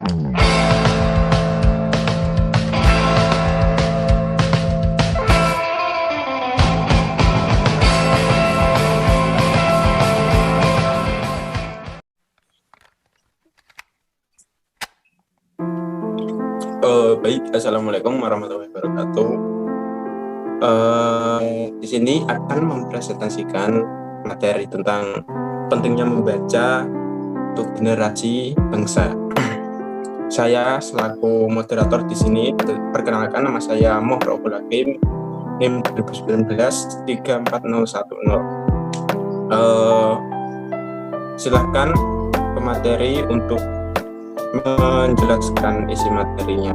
Baik, Assalamualaikum warahmatullahi wabarakatuh. Di sini akan mempresentasikan materi tentang pentingnya membaca untuk generasi bangsa. Saya selaku moderator di sini, perkenalkan, nama saya Muhrabul Hakim, NIM 2019 34010. Silahkan pemateri untuk menjelaskan isi materinya.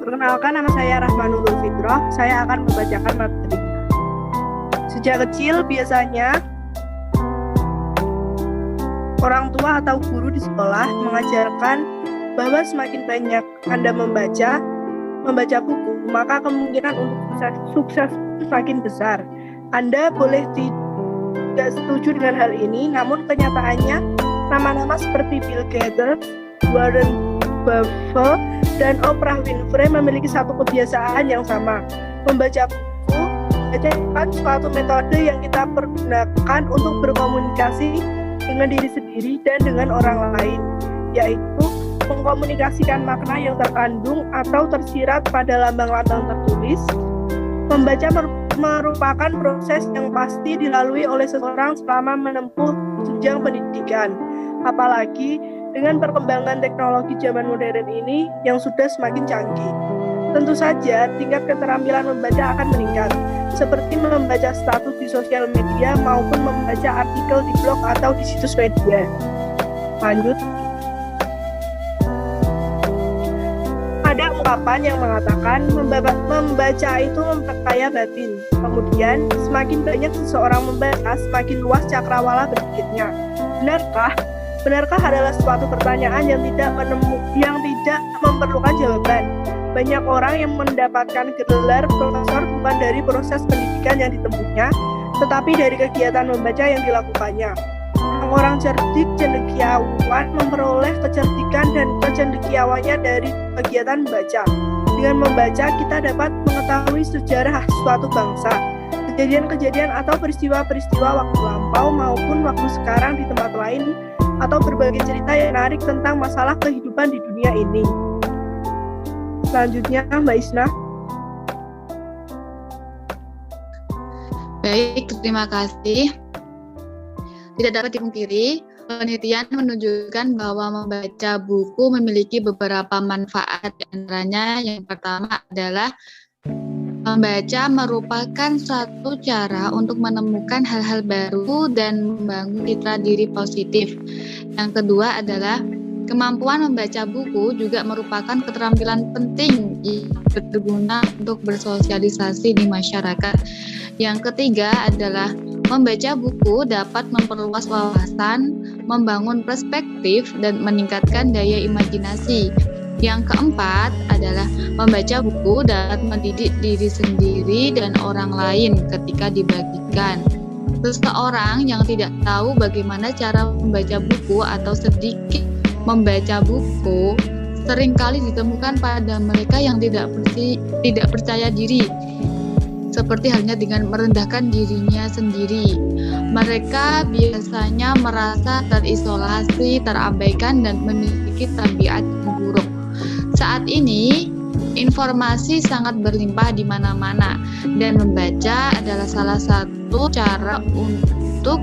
Perkenalkan, nama saya Rahmanul Fitroh. Saya akan membacakan materi. Sejak kecil biasanya orang tua atau guru di sekolah mengajarkan bahwa semakin banyak Anda membaca buku, maka kemungkinan untuk sukses semakin besar. Anda boleh tidak setuju dengan hal ini, namun kenyataannya nama-nama seperti Bill Gates, Warren Buffett, dan Oprah Winfrey memiliki satu kebiasaan yang sama. Membaca buku adalah suatu metode yang kita pergunakan untuk berkomunikasi dengan diri sendiri dan dengan orang lain, yaitu mengkomunikasikan makna yang terkandung atau tersirat pada lambang-lambang tertulis. Membaca merupakan proses yang pasti dilalui oleh seseorang selama menempuh jenjang pendidikan. Apalagi dengan perkembangan teknologi zaman modern ini yang sudah semakin canggih. Tentu saja tingkat keterampilan membaca akan meningkat, seperti membaca status di sosial media maupun membaca artikel di blog atau di situs media. Lanjut. Ada ungkapan yang mengatakan membaca itu memperkaya batin. Kemudian, semakin banyak seseorang membaca, semakin luas cakrawala berpikirnya. Benarkah? Benarkah adalah suatu pertanyaan yang tidak memerlukan jawaban. Banyak orang yang mendapatkan gelar profesor bukan dari proses pendidikan yang ditempuhnya, tetapi dari kegiatan membaca yang dilakukannya. Orang cerdik cendekiawan memperoleh kecerdikan dan kecendekiawannya dari kegiatan membaca. Dengan membaca, kita dapat mengetahui sejarah suatu bangsa, kejadian-kejadian atau peristiwa-peristiwa waktu lampau maupun waktu sekarang di tempat lain, atau berbagai cerita yang menarik tentang masalah kehidupan di dunia ini. Selanjutnya, Mbak Isna. Baik, terima kasih. Tidak dapat dipungkiri, penelitian menunjukkan bahwa membaca buku memiliki beberapa manfaat. Di antaranya yang pertama adalah membaca merupakan suatu cara untuk menemukan hal-hal baru dan membangun citra diri positif. Yang kedua adalah kemampuan membaca buku juga merupakan keterampilan penting yang berguna untuk bersosialisasi di masyarakat. Yang ketiga adalah membaca buku dapat memperluas wawasan, membangun perspektif, dan meningkatkan daya imajinasi. Yang keempat adalah membaca buku dapat mendidik diri sendiri dan orang lain ketika dibagikan. Seseorang yang tidak tahu bagaimana cara membaca buku atau sedikit membaca buku seringkali ditemukan pada mereka yang tidak percaya diri, seperti halnya dengan merendahkan dirinya sendiri. Mereka biasanya merasa terisolasi, terabaikan, dan memiliki tabiat yang buruk. Saat ini, informasi sangat berlimpah di mana-mana, dan membaca adalah salah satu cara untuk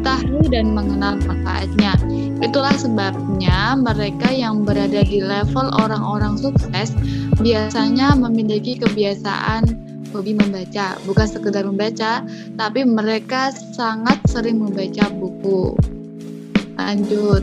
tahu dan mengenal manfaatnya. Itulah sebabnya mereka yang berada di level orang-orang sukses biasanya memiliki kebiasaan hobi membaca. Bukan sekedar membaca, tapi mereka sangat sering membaca buku. Lanjut.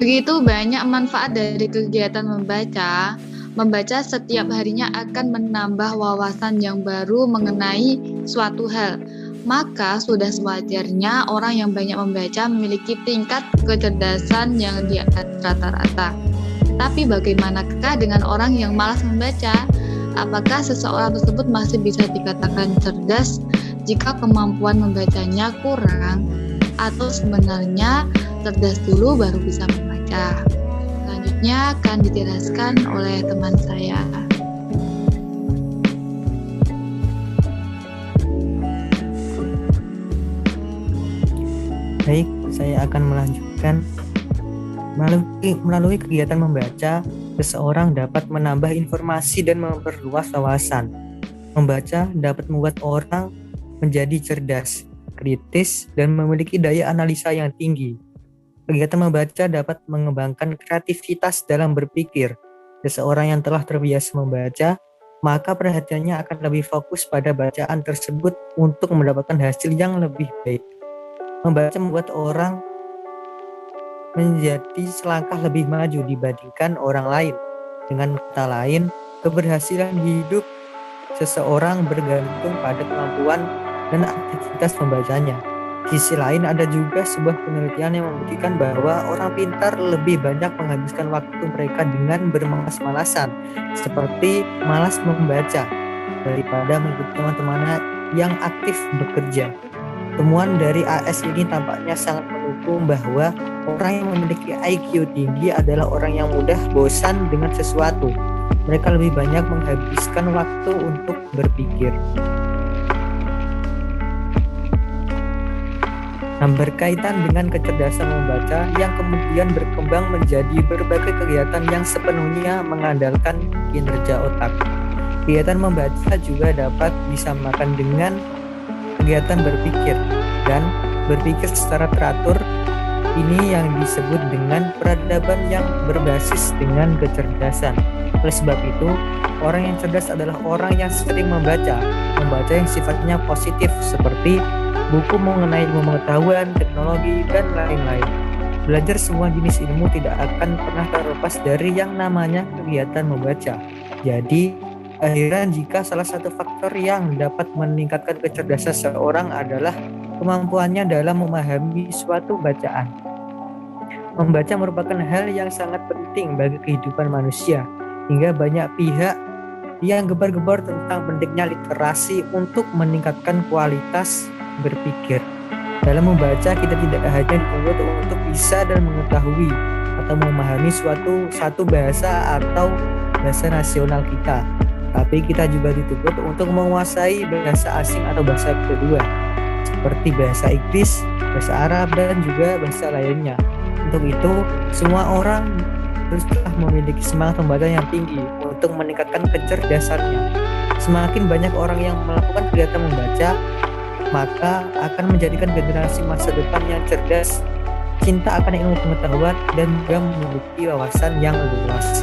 Begitu banyak manfaat dari kegiatan membaca. Membaca setiap harinya akan menambah wawasan yang baru mengenai suatu hal. Maka sudah sewajarnya orang yang banyak membaca memiliki tingkat kecerdasan yang di atas rata-rata. Tapi bagaimanakah dengan orang yang malas membaca? Apakah seseorang tersebut masih bisa dikatakan cerdas jika kemampuan membacanya kurang, atau sebenarnya cerdas dulu baru bisa membaca? Selanjutnya akan dijelaskan oleh teman saya. Baik, saya akan melanjutkan. Melalui kegiatan membaca, seseorang dapat menambah informasi dan memperluas wawasan. Membaca dapat membuat orang menjadi cerdas, kritis, dan memiliki daya analisa yang tinggi. Kegiatan membaca dapat mengembangkan kreativitas dalam berpikir. Seseorang yang telah terbiasa membaca, maka perhatiannya akan lebih fokus pada bacaan tersebut untuk mendapatkan hasil yang lebih baik. Membaca membuat orang menjadi selangkah lebih maju dibandingkan orang lain. Dengan kata lain, keberhasilan hidup seseorang bergantung pada kemampuan dan aktivitas membacanya. Di sisi lain, ada juga sebuah penelitian yang membuktikan bahwa orang pintar lebih banyak menghabiskan waktu mereka dengan bermalas-malasan, seperti malas membaca, daripada mengikuti teman-temannya yang aktif bekerja. Temuan dari AS ini tampaknya sangat mendukung bahwa orang yang memiliki IQ tinggi adalah orang yang mudah bosan dengan sesuatu. Mereka lebih banyak menghabiskan waktu untuk berpikir. Nah, berkaitan dengan kecerdasan membaca yang kemudian berkembang menjadi berbagai kegiatan yang sepenuhnya mengandalkan kinerja otak. Kegiatan membaca juga dapat disamakan dengan kegiatan berpikir, dan berpikir secara teratur ini yang disebut dengan peradaban yang berbasis dengan kecerdasan. Oleh sebab itu, orang yang cerdas adalah orang yang sering membaca yang sifatnya positif seperti buku mengenai ilmu pengetahuan, teknologi, dan lain-lain. Belajar semua jenis ilmu tidak akan pernah terlepas dari yang namanya kegiatan membaca. Jadi, akhirnya jika salah satu faktor yang dapat meningkatkan kecerdasan seseorang adalah kemampuannya dalam memahami suatu bacaan. Membaca merupakan hal yang sangat penting bagi kehidupan manusia, hingga banyak pihak yang gembar-gembor tentang pentingnya literasi untuk meningkatkan kualitas berpikir. Dalam membaca, kita tidak hanya dituntut untuk bisa dan mengetahui atau memahami satu bahasa atau bahasa nasional kita, tapi kita juga dituntut untuk menguasai bahasa asing atau bahasa kedua, seperti bahasa Inggris, bahasa Arab, dan juga bahasa lainnya. Untuk itu, semua orang haruslah memiliki semangat membaca yang tinggi untuk meningkatkan kecerdasannya. Semakin banyak orang yang melakukan kegiatan membaca, maka akan menjadikan generasi masa depan yang cerdas, cinta akan ilmu pengetahuan, dan juga memiliki wawasan yang luas.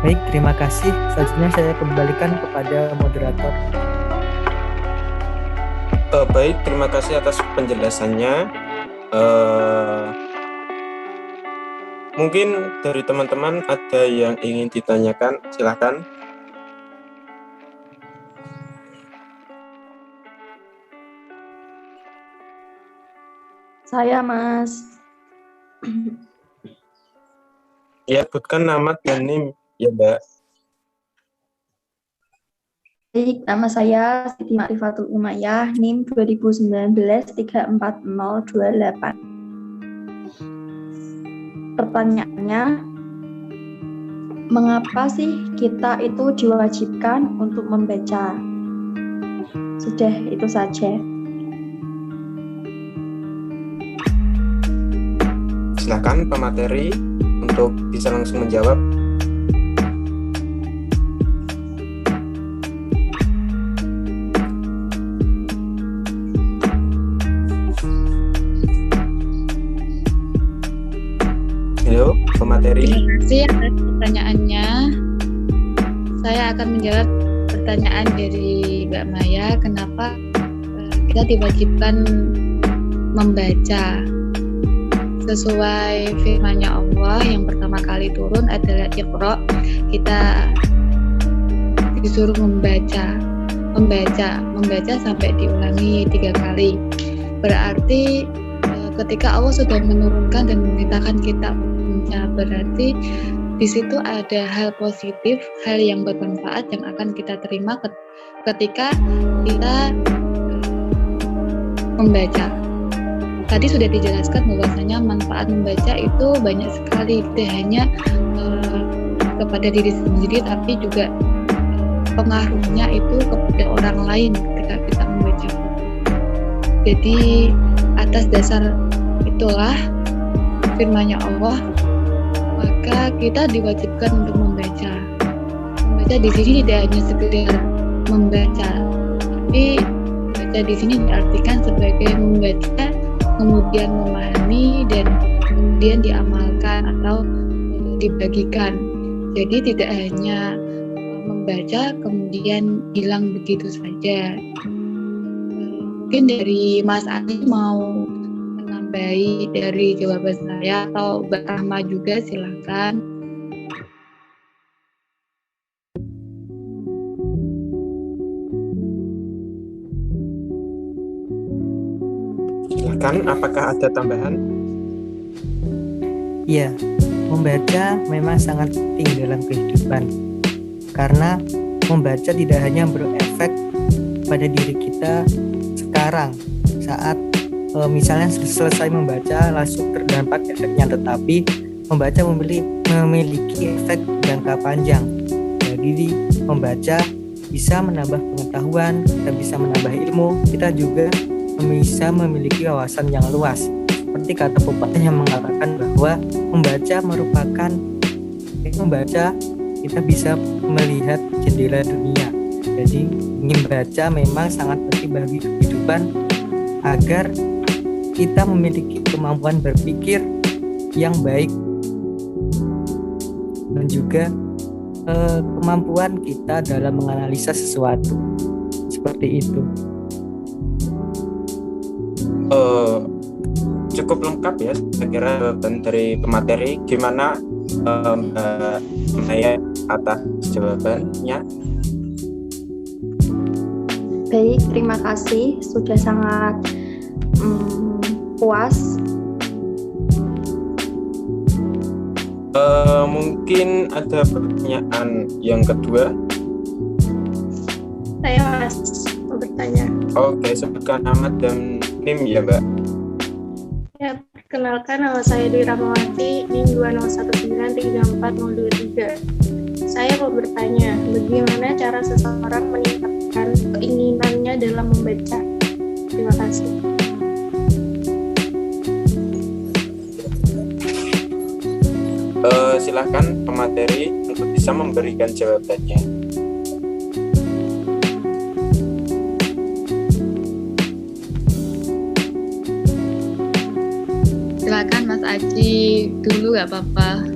Baik, terima kasih. Selanjutnya saya kembalikan kepada moderator. Baik, terima kasih atas penjelasannya. Mungkin dari teman-teman ada yang ingin ditanyakan, silakan. Saya, Mas. Ya, sebutkan nama dan NIM, ya Mbak. Baik, nama saya Siti Ma'rifatul Umayyah, NIM 2019-34028. Pertanyaannya, mengapa sih kita itu diwajibkan untuk membaca? Sudah, itu saja. Silakan pemateri untuk bisa langsung menjawab. Halo, pemateri. Terima kasih atas pertanyaannya. Saya akan menjawab pertanyaan dari Mbak Maya, kenapa kita diwajibkan membaca. Sesuai firman-Nya Allah yang pertama kali turun adalah Iqra, kita disuruh membaca sampai diulangi 3 kali. Berarti ketika Allah sudah menurunkan dan memerintahkan kita membaca, berarti di situ ada hal positif, hal yang bermanfaat yang akan kita terima ketika kita membaca. Tadi sudah dijelaskan bahwasanya manfaat membaca itu banyak sekali, tidak hanya kepada diri sendiri, tapi juga pengaruhnya itu kepada orang lain ketika kita membaca buku. Jadi atas dasar itulah firman-Nya Allah, maka kita diwajibkan untuk membaca. Membaca di sini tidak hanya sekedar membaca, tapi membaca di sini diartikan sebagai membaca, kemudian memahami, dan kemudian diamalkan atau dibagikan. Jadi tidak hanya membaca kemudian hilang begitu saja. Mungkin dari Mas Ali mau menambahi dari jawaban saya, atau Mbak Rahma juga, silakan. Silakan, apakah ada tambahan? Iya, membaca memang sangat penting dalam kehidupan. Karena membaca tidak hanya berefek pada diri kita sekarang saat misalnya selesai membaca langsung terdampak efeknya, tetapi membaca memiliki efek jangka panjang. Jadi membaca bisa menambah pengetahuan, kita bisa menambah ilmu, kita juga bisa memiliki wawasan yang luas. Seperti kata pepatah yang mengatakan bahwa membaca kita bisa melihat jendela dunia. Jadi membaca memang sangat penting bagi kehidupan agar kita memiliki kemampuan berpikir yang baik dan juga kemampuan kita dalam menganalisa sesuatu. Seperti itu. Cukup lengkap ya, saya kira jawaban dari pemateri. Gimana Mbak Maya atas jawabannya? Baik, terima kasih, sudah sangat puas. Mungkin ada pertanyaan yang kedua. Saya Mas mau bertanya. Oke, sebutkan nama dan NIM ya Mbak. Ya, perkenalkan, nama saya Dwi Rahmawati, NIM 201934023. Saya mau bertanya, bagaimana cara seseorang meningkatkan keinginannya dalam membaca? Terima kasih. Silakan pemateri untuk bisa memberikan jawabannya. Silakan Mas Aji dulu, gak apa-apa.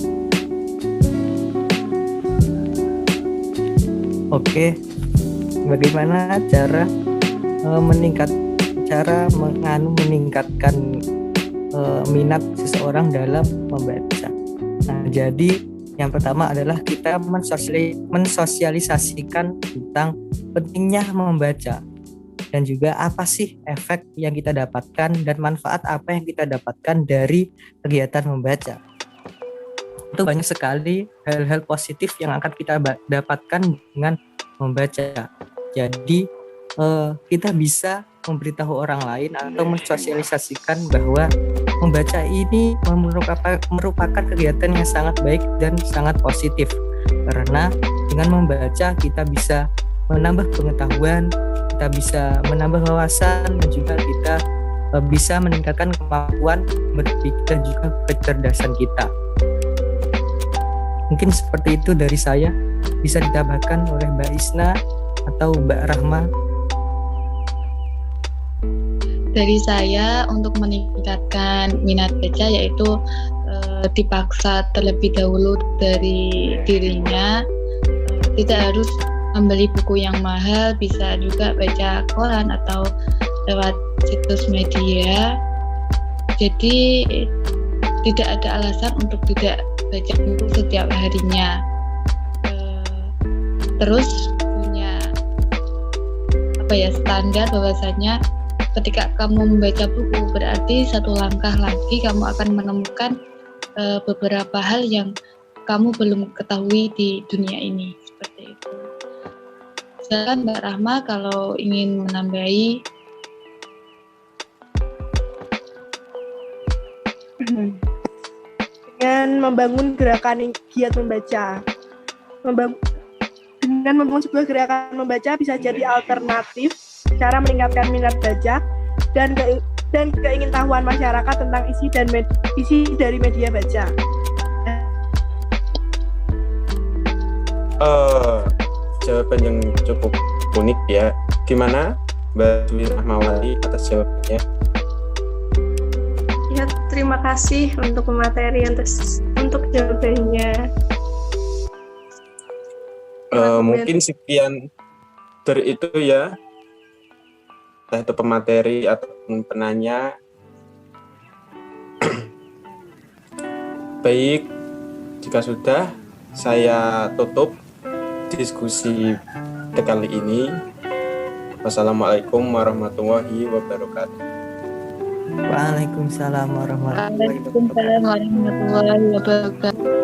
Oke, bagaimana cara meningkatkan minat seseorang dalam membaca? Nah, jadi yang pertama adalah kita mensosialisasikan tentang pentingnya membaca dan juga apa sih efek yang kita dapatkan dan manfaat apa yang kita dapatkan dari kegiatan membaca. Itu banyak sekali hal-hal positif yang akan kita dapatkan dengan membaca. Jadi kita bisa memberitahu orang lain atau mensosialisasikan bahwa membaca ini merupakan kegiatan yang sangat baik dan sangat positif. Karena dengan membaca kita bisa menambah pengetahuan, kita bisa menambah wawasan, dan juga kita bisa meningkatkan kemampuan berpikir dan juga kecerdasan kita. Mungkin seperti itu dari saya. Bisa ditambahkan oleh Mbak Isna atau Mbak Rahma. Dari saya, untuk meningkatkan minat baca yaitu dipaksa terlebih dahulu dari dirinya. Tidak harus membeli buku yang mahal, bisa juga baca koran atau lewat situs media. Jadi tidak ada alasan untuk tidak baca buku setiap harinya. Terus punya standar bahwasanya ketika kamu membaca buku berarti satu langkah lagi kamu akan menemukan beberapa hal yang kamu belum ketahui di dunia ini. Seperti itu. Silakan Mbak Rahma kalau ingin menambahi. Dengan membangun gerakan giat membaca. Dengan membangun sebuah gerakan membaca bisa jadi alternatif cara meningkatkan minat baca dan keingintahuan masyarakat tentang isi dari media baca. Jawaban yang cukup unik ya. Gimana Mbak Dwi Rahmawati atas jawabannya? Ya, terima kasih untuk pemateri untuk jawabannya. Mungkin sekian dari itu ya, entah itu pemateri ataupun penanya. Baik, jika sudah saya tutup diskusi kali ini. Wassalamualaikum warahmatullahi wabarakatuh. Waalaikumsalam warahmatullahi wabarakatuh. Waalaikumsalam warahmatullahi wabarakatuh.